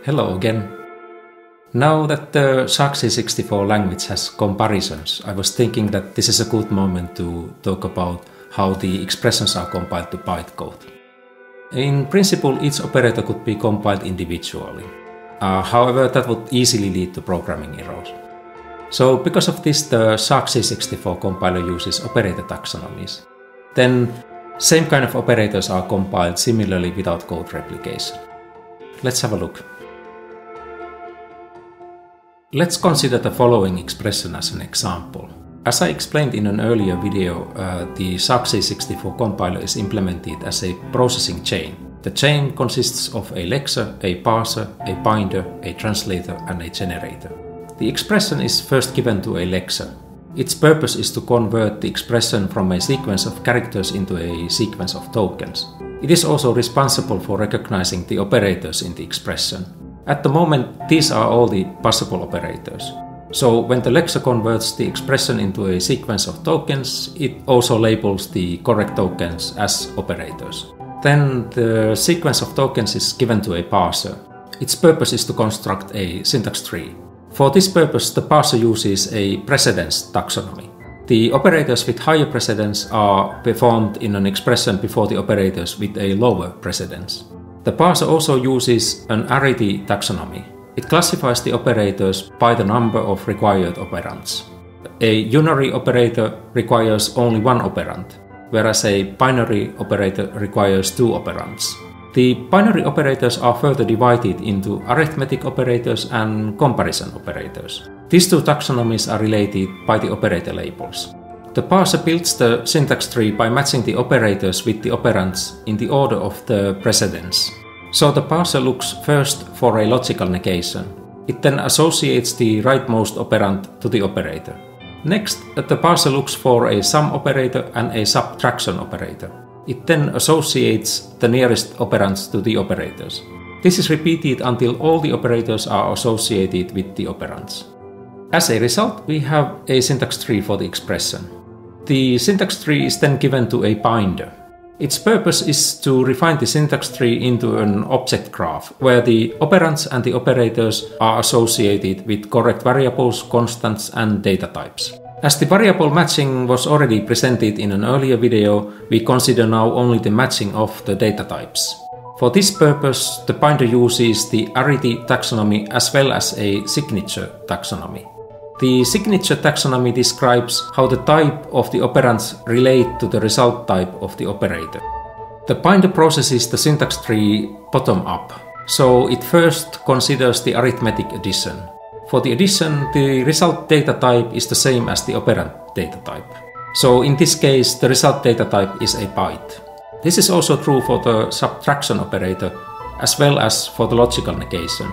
Hello again. Now that the SHA-C64 language has comparisons, I was thinking that this is a good moment to talk about how the expressions are compiled to bytecode. In principle, each operator could be compiled individually. However, that would easily lead to programming errors. So because of this, the SHA-C64 compiler uses operator taxonomies. Then, same kind of operators are compiled similarly without code replication. Let's have a look. Let's consider the following expression as an example. As I explained in an earlier video, the SHA-C64 compiler is implemented as a processing chain. The chain consists of a lexer, a parser, a binder, a translator, and a generator. The expression is first given to a lexer. Its purpose is to convert the expression from a sequence of characters into a sequence of tokens. It is also responsible for recognizing the operators in the expression. At the moment, these are all the possible operators. So when the lexer converts the expression into a sequence of tokens, it also labels the correct tokens as operators. Then the sequence of tokens is given to a parser. Its purpose is to construct a syntax tree. For this purpose, the parser uses a precedence taxonomy. The operators with higher precedence are performed in an expression before the operators with a lower precedence. The parser also uses an arity taxonomy. It classifies the operators by the number of required operands. A unary operator requires only one operand, whereas a binary operator requires two operands. The binary operators are further divided into arithmetic operators and comparison operators. These two taxonomies are related by the operator labels. The parser builds the syntax tree by matching the operators with the operands in the order of the precedence. So the parser looks first for a logical negation. It then associates the rightmost operand to the operator. Next, the parser looks for a sum operator and a subtraction operator. It then associates the nearest operands to the operators. This is repeated until all the operators are associated with the operands. As a result, we have a syntax tree for the expression. The syntax tree is then given to a binder. Its purpose is to refine the syntax tree into an object graph, where the operands and the operators are associated with correct variables, constants, and data types. As the variable matching was already presented in an earlier video, we consider now only the matching of the data types. For this purpose, the binder uses the arity taxonomy as well as a signature taxonomy. The signature taxonomy describes how the type of the operands relate to the result type of the operator. The binder processes the syntax tree bottom up, so it first considers the arithmetic addition. For the addition, the result data type is the same as the operand data type. So in this case, the result data type is a byte. This is also true for the subtraction operator as well as for the logical negation.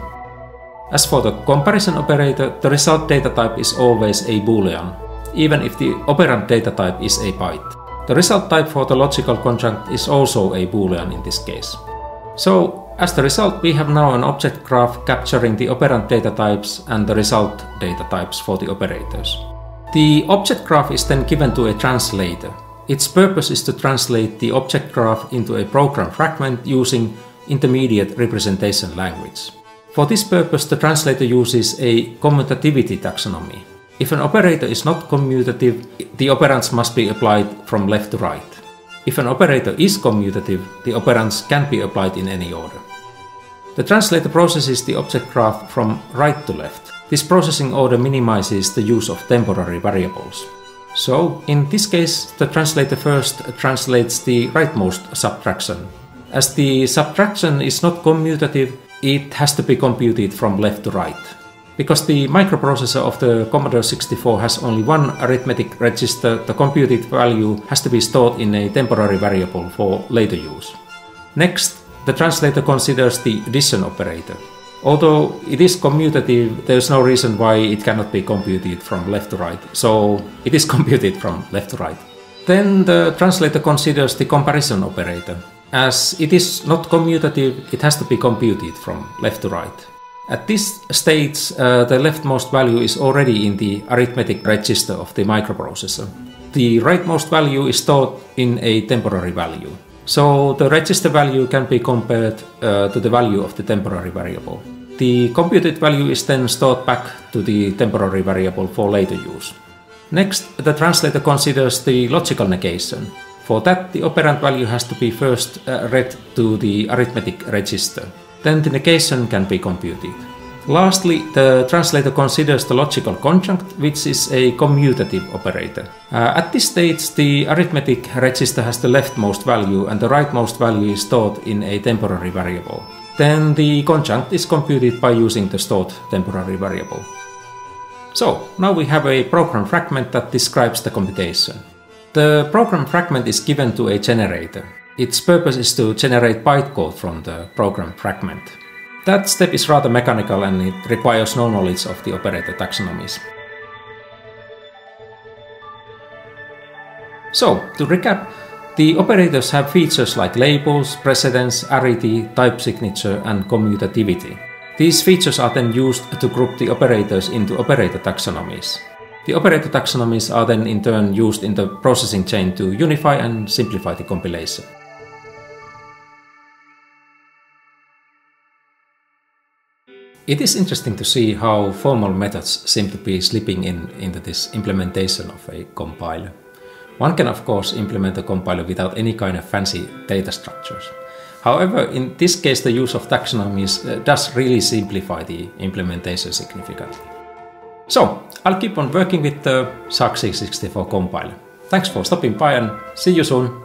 As for the comparison operator, the result data type is always a boolean, even if the operand data type is a byte. The result type for the logical conjunct is also a boolean in this case. So, as the result, we have now an object graph capturing the operand data types and the result data types for the operators. The object graph is then given to a translator. Its purpose is to translate the object graph into a program fragment using intermediate representation language. For this purpose, the translator uses a commutativity taxonomy. If an operator is not commutative, the operands must be applied from left to right. If an operator is commutative, the operands can be applied in any order. The translator processes the object graph from right to left. This processing order minimizes the use of temporary variables. So, in this case, the translator first translates the rightmost subtraction. As the subtraction is not commutative, it has to be computed from left to right. Because the microprocessor of the Commodore 64 has only one arithmetic register, the computed value has to be stored in a temporary variable for later use. Next, the translator considers the addition operator. Although it is commutative, there is no reason why it cannot be computed from left to right, so it is computed from left to right. Then the translator considers the comparison operator. As it is not commutative, it has to be computed from left to right. At this stage, the leftmost value is already in the arithmetic register of the microprocessor. The rightmost value is stored in a temporary value. So the register value can be compared to the value of the temporary variable. The computed value is then stored back to the temporary variable for later use. Next, the translator considers the logical negation. For that, the operand value has to be first read to the arithmetic register. Then the negation can be computed. Lastly, the translator considers the logical conjunct, which is a commutative operator. At this stage, the arithmetic register has the leftmost value and the rightmost value is stored in a temporary variable. Then the conjunct is computed by using the stored temporary variable. So, now we have a program fragment that describes the computation. The program fragment is given to a generator. Its purpose is to generate bytecode from the program fragment. That step is rather mechanical and it requires no knowledge of the operator taxonomies. So, to recap, the operators have features like labels, precedence, arity, type signature, and commutativity. These features are then used to group the operators into operator taxonomies. The operator taxonomies are then in turn used in the processing chain to unify and simplify the compilation. It is interesting to see how formal methods seem to be slipping into this implementation of a compiler. One can of course implement a compiler without any kind of fancy data structures. However, in this case the use of taxonomies does really simplify the implementation significantly. So, I'll keep on working with the SAC C64 compiler. Thanks for stopping by and see you soon!